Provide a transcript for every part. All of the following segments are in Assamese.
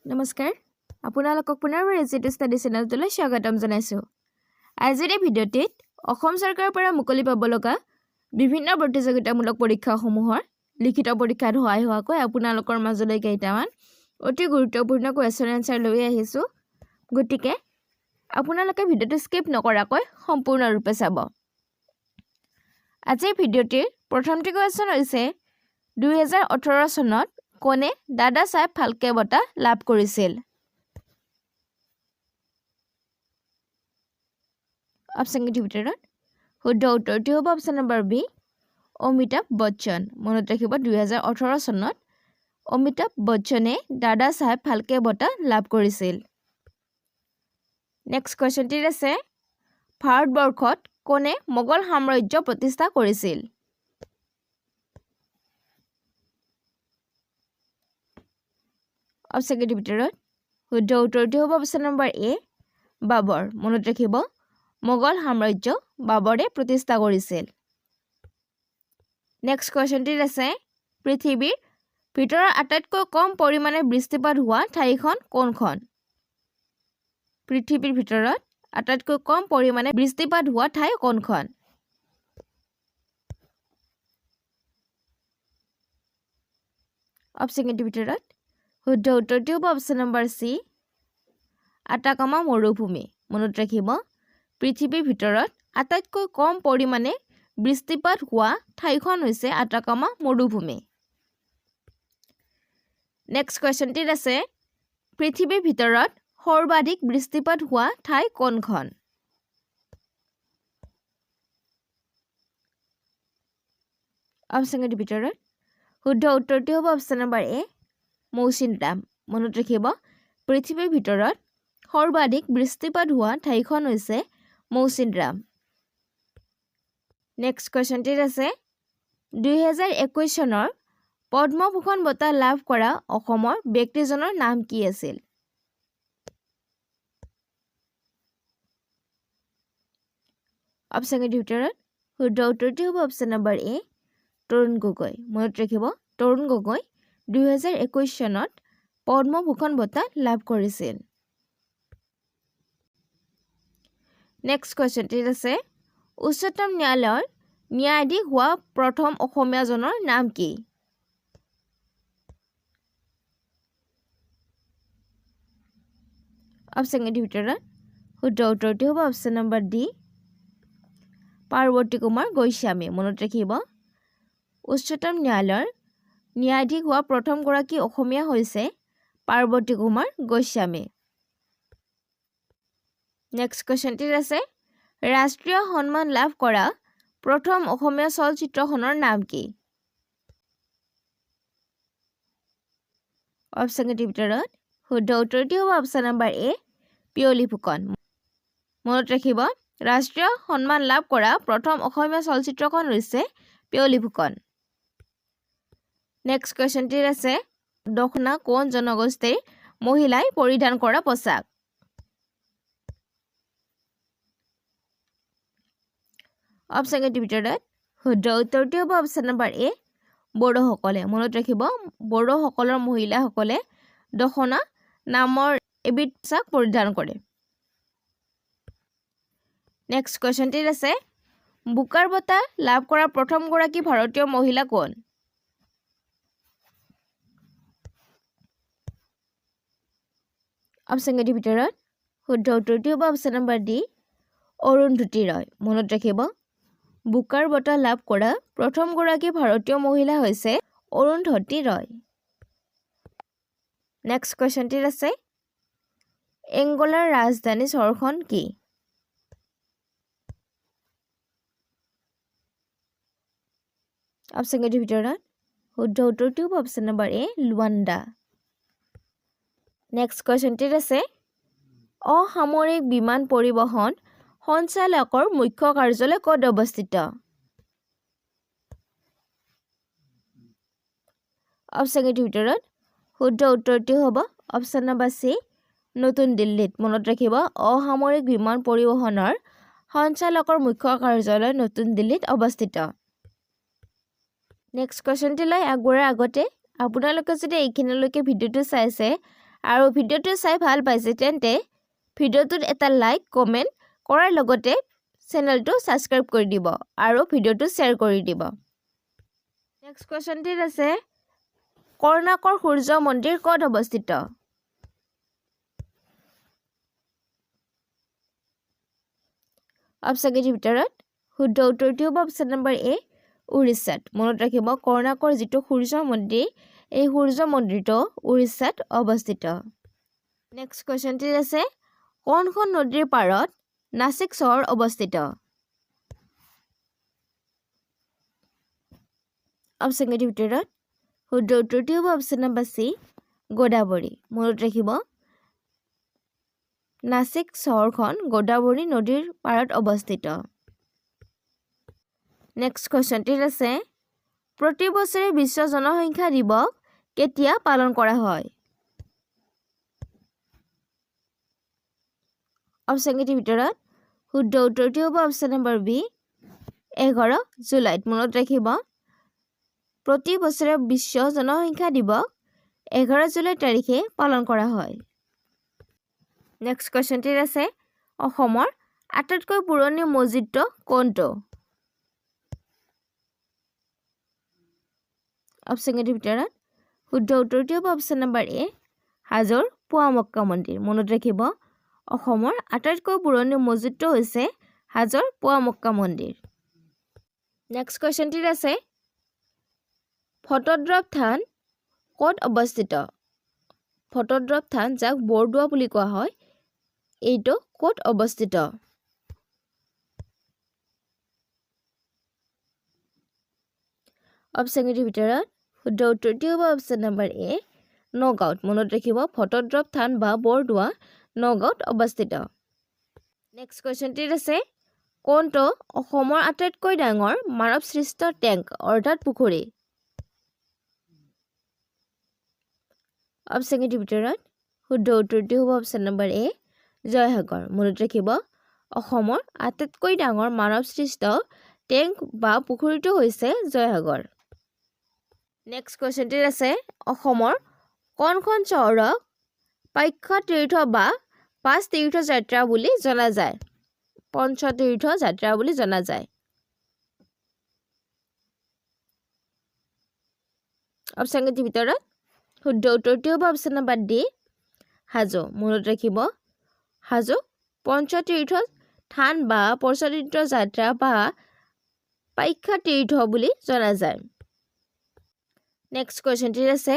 নমস্কাৰ আপোনালোকক পুনৰবাৰ এজিটি ষ্টাডি চেনেলটোলৈ স্বাগতম জনাইছোঁ। আজিৰ এই ভিডিঅ'টিত অসম চৰকাৰৰ পৰা মুকলি পাব লগা বিভিন্ন প্ৰতিযোগিতামূলক পৰীক্ষাসমূহৰ লিখিত পৰীক্ষাত সহায় হোৱাকৈ আপোনালোকৰ মাজলৈ কেইটামান অতি গুৰুত্বপূৰ্ণ কুৱেশ্যন এনচাৰ লৈ আহিছোঁ। গতিকে আপোনালোকে ভিডিঅ'টো স্কিপ নকৰাকৈ সম্পূৰ্ণৰূপে চাব। আজিৰ ভিডিঅ'টিৰ প্ৰথমটো কুৱেশ্যন হৈছে 2018 চনত কোনে দাদা চাহেব ফাল্কে বঁটা লাভ কৰিছিল? অপশ্যনকেইটিৰ ভিতৰত শুদ্ধ উত্তৰটো হ'ব option number B, Amitabh Bachchan. মনত ৰাখিব 2018 চনত অমিতাভ বচ্চনে দাদা চাহেব ফাল্কে বঁটা লাভ কৰিছিল। নেক্সট কুৱেশ্যনটিত আছে ভাৰতবৰ্ষত কোনে মোগল সাম্ৰাজ্য প্ৰতিষ্ঠা কৰিছিল? অপশ্যনকেইটিৰ ভিতৰত শুদ্ধ উত্তৰটো হ'ব অপশ্যন নম্বৰ এ, বাবৰ। মনত ৰাখিব মোগল সাম্ৰাজ্য বাবৰে প্ৰতিষ্ঠা কৰিছিল। নেক্সট কুৱেশ্যনটিত আছে পৃথিৱীৰ ভিতৰত আটাইতকৈ কম পৰিমাণে বৃষ্টিপাত হোৱা ঠাইখন কোনখন? পৃথিৱীৰ ভিতৰত আটাইতকৈ কম পৰিমাণে বৃষ্টিপাত হোৱা ঠাই কোনখন? অপশ্যনকেইটিৰ ভিতৰত শুদ্ধ উত্তৰটো হ'ব অপশ্যন নম্বৰ চি, আটাকামা মৰুভূমি। মনত ৰাখিব পৃথিৱীৰ ভিতৰত আটাইতকৈ কম পৰিমাণে বৃষ্টিপাত হোৱা ঠাইখন হৈছে আটাকামা মৰুভূমি। নেক্সট কুৱেশ্যনটিত আছে পৃথিৱীৰ ভিতৰত সৰ্বাধিক বৃষ্টিপাত হোৱা ঠাই কোনখন? অপশ্যনকেইটিৰ ভিতৰত শুদ্ধ উত্তৰটো হ'ব অপশ্যন নম্বৰ এ, মৌচিনৰাম। মনত ৰাখিব পৃথিৱীৰ ভিতৰত সৰ্বাধিক বৃষ্টিপাত হোৱা ঠাইখন হৈছে মৌচিনৰাম। নেক্সট কুৱেশ্যনটিত আছে 2021 চনৰ পদ্মভূষণ বঁটা লাভ কৰা অসমৰ ব্যক্তিজনৰ নাম কি আছিল? অপশ্যনকেইটিৰ ভিতৰত শুদ্ধ উত্তৰটো হ'ব অপশ্যন নম্বৰ এ, তৰুণ গগৈ। মনত ৰাখিব তৰুণ গগৈ 2021 চনত পদ্মভূষণ বঁটা লাভ কৰিছিল। নেক্সট কুৱেশ্যনটিত আছে উচ্চতম ন্যায়ালয়ৰ ন্যায়াধীশ হোৱা প্ৰথম অসমীয়াজনৰ নাম কি? অপশ্যনকেইটিৰ ভিতৰত শুদ্ধ উত্তৰটো হ'ব option number D, Parbati Kumar Goswami. মনত ৰাখিব উচ্চতম ন্যায়ালয়ৰ ন্যায়াধীশ হোৱা প্ৰথমগৰাকী অসমীয়া হৈছে পাৰ্বতী কুমাৰ গোস্বামী। নেক্সট কুৱেশ্যনটিত আছে ৰাষ্ট্ৰীয় সন্মান লাভ কৰা প্ৰথম অসমীয়া চলচ্চিত্ৰখনৰ নাম কি? অপশ্যনকেইটিৰ ভিতৰত শুদ্ধ উত্তৰটো হ'ব অপশ্যন নম্বৰ এ, পিয়লি ফুকন। মনত ৰাখিব ৰাষ্ট্ৰীয় সন্মান লাভ কৰা প্ৰথম অসমীয়া চলচ্চিত্ৰখন হৈছে পিয়লি ফুকন। নেক্সট কুৱেশ্যনটিত আছে দখনা কোন জনগোষ্ঠীৰ মহিলাই পৰিধান কৰা পোচাক? অপশ্যনকেইটিৰ ভিতৰত শুদ্ধ উত্তৰটো হ'ব অপশ্যন নম্বৰ এ, বড়োসকলে। মনত ৰাখিব বড়োসকলৰ মহিলাসকলে দখনা নামৰ এবিধ পোচাক পৰিধান কৰে। নেক্সট কুৱেশ্যনটিত আছে বুকাৰ বঁটা লাভ কৰা প্ৰথমগৰাকী ভাৰতীয় মহিলা কোন? অপশ্যনকেইটিৰ ভিতৰত শুদ্ধ উত্তৰটো হ'ব অপশ্যন নম্বৰ ডি, অৰুন্ধতী ৰয়। মনত ৰাখিব বুকাৰ বঁটা লাভ কৰা প্ৰথমগৰাকী ভাৰতীয় মহিলা হৈছে অৰুন্ধতী ৰয়। নেক্সট কুৱেশ্যনটিত আছে এংগোলাৰ ৰাজধানী চহৰখন কি? অপশ্যনকেইটিৰ ভিতৰত শুদ্ধ উত্তৰটো হ'ব অপশ্যন নম্বৰ এ, লুৱাণ্ডা। নেক্সট কুৱেশ্যনটিত আছে অসামৰিক বিমান পৰিবহণ সঞ্চালকৰ মুখ্য কাৰ্যালয় ক'ত অৱস্থিত? অপশ্যনকেইটিৰ ভিতৰত শুদ্ধ উত্তৰটো হ'ব অপশ্যন নম্বৰ চি, নতুন দিল্লীত। মনত ৰাখিব অসামৰিক বিমান পৰিবহণৰ সঞ্চালকৰ মুখ্য কাৰ্যালয় নতুন দিল্লীত অৱস্থিত। নেক্সট কুৱেশ্যনটিলৈ আগবঢ়াৰ আগতে আপোনালোকে যদি এইখিনিলৈকে ভিডিঅ'টো চাইছে আৰু ভিডিঅ'টো চাই ভাল পাইছে তেন্তে ভিডিঅ'টোত এটা লাইক কমেণ্ট কৰাৰ লগতে চেনেলটো ছাবস্ক্ৰাইব কৰি দিব আৰু ভিডিঅ'টো শ্বেয়াৰ কৰি দিব নেক্সট কোৱেশ্চনটিত আছে কৰ্ণাকৰ সূৰ্য মন্দিৰ ক'ত অৱস্থিত অপচনকেইটিৰ ভিতৰত শুদ্ধ উত্তৰটো হ'ব অপচন নম্বৰ এ উৰিষ্যাত মনত ৰাখিব কৰ্ণাকৰ যিটো সূৰ্য মন্দিৰ এই সূৰ্য মন্দিৰটো উৰিষ্যাত অৱস্থিত নেক্সট কোৱেশ্চনটিত আছে কোনখন নদীৰ পাৰত নাছিক চহৰ অৱস্থিত অপচনকেইটিৰ ভিতৰত শুদ্ধ উত্তৰটো হ'ব অপচন নম্বৰ চি গোদাবৰী মনত ৰাখিব নাছিক চহৰখন গোদাবৰী নদীৰ পাৰত অৱস্থিত নেক্সট কোৱেশ্চনটিত আছে প্ৰতি বছৰে বিশ্ব জনসংখ্যা দিৱস কেতিয়া পালন কৰা হয় অপচনকেইটিৰ ভিতৰত শুদ্ধ উত্তৰটো হ'ব অপচন নম্বৰ বি 11 জুলাইত মনত ৰাখিব প্ৰতি বছৰে বিশ্ব জনসংখ্যা দিৱস 11 জুলাই তাৰিখে পালন কৰা হয় নেক্সট কোৱেশ্চনটিত আছে অসমৰ আটাইতকৈ পুৰণি মছজিদটো কোনটো অপচনকেইটিৰ ভিতৰত শুদ্ধ উত্তৰটো হ'ব অপচন নম্বৰ এ হাজোৰ পুৱামক্কা মন্দিৰ মনত ৰাখিব অসমৰ আটাইতকৈ পুৰণি মছজিদটো হৈছে হাজোৰ পুৱামক্কা মন্দিৰ নেক্সট কোৱেশ্চনটিত আছে ফটোদ্ৰৱ থান ক'ত অৱস্থিত ফটোদ্ৰৱ থান যাক বৰদোৱা বুলি কোৱা হয় এইটো ক'ত অৱস্থিত অপচনকেইটিৰ ভিতৰত শুদ্ধ উত্তৰটো হ'ব অপচন নম্বৰ এ নগাঁৱত মনত ৰাখিব ফটোদ্ৰৱ থান বা বৰদোৱা নগাঁৱত অৱস্থিত নেক্সট কোৱেশ্চনটিত আছে কোনটো অসমৰ আটাইতকৈ ডাঙৰ মানৱ সৃষ্ট টেংক অৰ্থাৎ পুখুৰী অপচনকেইটিৰ ভিতৰত শুদ্ধ উত্তৰটো হ'ব অপচন নম্বৰ এ জয়সাগৰ মনত ৰাখিব অসমৰ আটাইতকৈ ডাঙৰ মানৱ সৃষ্ট টেংক বা পুখুৰীটো হৈছে জয়সাগৰ নেক্সট কোৱেশ্চনটিত আছে অসমৰ কোনখন চহৰক পাঞ্চতীৰ্থ বা পাঁচ তীৰ্থ যাত্ৰা বুলি জনা যায় পঞ্চতীৰ্থ যাত্ৰা বুলি জনা যায় অপচনকেইটিৰ ভিতৰত শুদ্ধ উত্তৰটো হ'ব অপচন নম্বৰ ডি হাজো মনত ৰাখিব হাজো পঞ্চতীৰ্থ থান বা পঞ্চতীৰ্থ যাত্ৰা বা পাঞ্চতীৰ্থ বুলি জনা যায় নেক্সট কোৱেশ্চনটিত আছে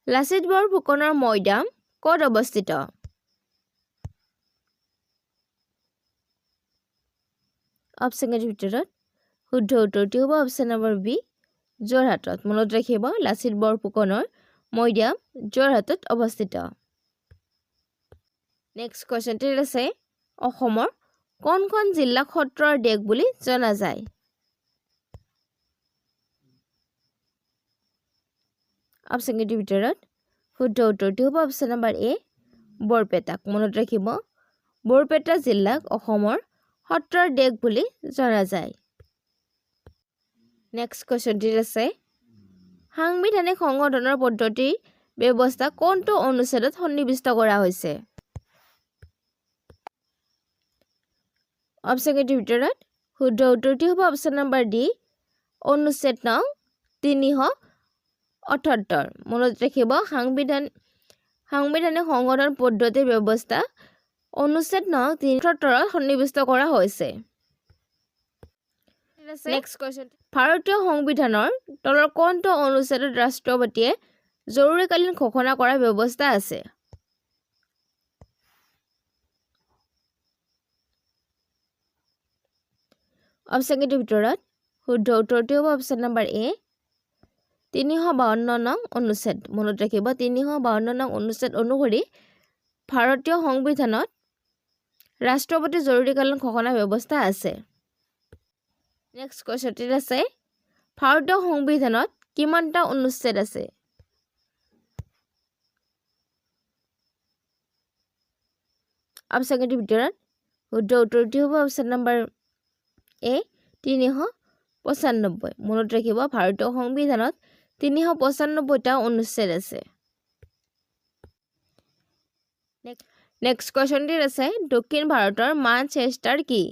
লাচিত বৰফুকনৰ মৈদাম ক'ত অৱস্থিত অপচনকেইটিৰ ভিতৰত শুদ্ধ উত্তৰটো হ'ব অপচন নম্বৰ বি যোৰহাটত মনত ৰাখিব লাচিত বৰফুকনৰ মৈদাম যোৰহাটত অৱস্থিত নেক্সট কোৱেশ্চনটিত আছে অসমৰ কোনখন জিলাক সত্ৰৰ দেশ বুলি জনা যায় অপচনকেইটিৰ ভিতৰত শুদ্ধ উত্তৰটো হ'ব অপচন নম্বৰ এ বৰপেটাক মনত ৰাখিব বৰপেটা জিলাক অসমৰ সত্ৰৰ দেশ বুলি জনা যায় নেক্সট কোৱেশ্চনটিত আছে সাংবিধানিক সংশোধনৰ পদ্ধতিৰ ব্যৱস্থা কোনটো অনুচ্ছেদত সন্নিৱিষ্ট কৰা হৈছে অপচনকেইটিৰ ভিতৰত শুদ্ধ উত্তৰটো হ'ব অপচন নম্বৰ ডি অনুচ্ছেদ নং 378 মনত ৰাখিব সাংবিধানিক সংশোধন পদ্ধতিৰ ব্যৱস্থা অনুচ্ছেদ নং 378 সন্নিৱিষ্ট কৰা হৈছে নেক্সট কোৱেশ্চন ভাৰতীয় সংবিধানৰ তলৰ কোনটো অনুচ্ছেদত ৰাষ্ট্ৰপতিয়ে জৰুৰীকালীন ঘোষণা কৰাৰ ব্যৱস্থা আছে অপচনকেইটিৰ ভিতৰত শুদ্ধ উত্তৰটো হ'ব অপচন নম্বৰ এ 352 নং অনুচ্ছেদ মনত ৰাখিব 352 নং অনুচ্ছেদ অনুসৰি ভাৰতীয় সংবিধানত ৰাষ্ট্ৰপতি জৰুৰীকালীন ঘোষণাৰ ব্যৱস্থা আছে নেক্সট কোৱেশ্চনটিত আছে ভাৰতীয় সংবিধানত কিমানটা অনুচ্ছেদ আছে অপচনকেইটিৰ ভিতৰত শুদ্ধ উত্তৰটো হ'ব অপচন নম্বৰ এ 395 মনত ৰাখিব ভাৰতীয় সংবিধানত 395টা অনুচ্ছেদ আছে নেক্সট কুৱেশ্যনটিত আছে দক্ষিণ ভাৰতৰ মানচেষ্টাৰ কি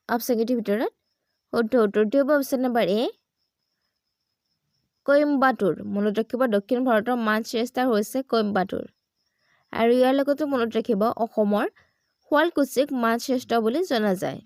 অপশ্যনকেইটিৰ ভিতৰত শুদ্ধ উত্তৰটো হ'ব অপশ্যন নম্বৰ এ কইম্বাটুৰ মনত ৰাখিব দক্ষিণ ভাৰতৰ মানচেষ্টাৰ হৈছে কইম্বাটুৰ আৰু ইয়াৰ লগতে মনত ৰাখিব অসমৰ শুৱালকুছিক মানচেষ্টাৰ বুলি জনা যায়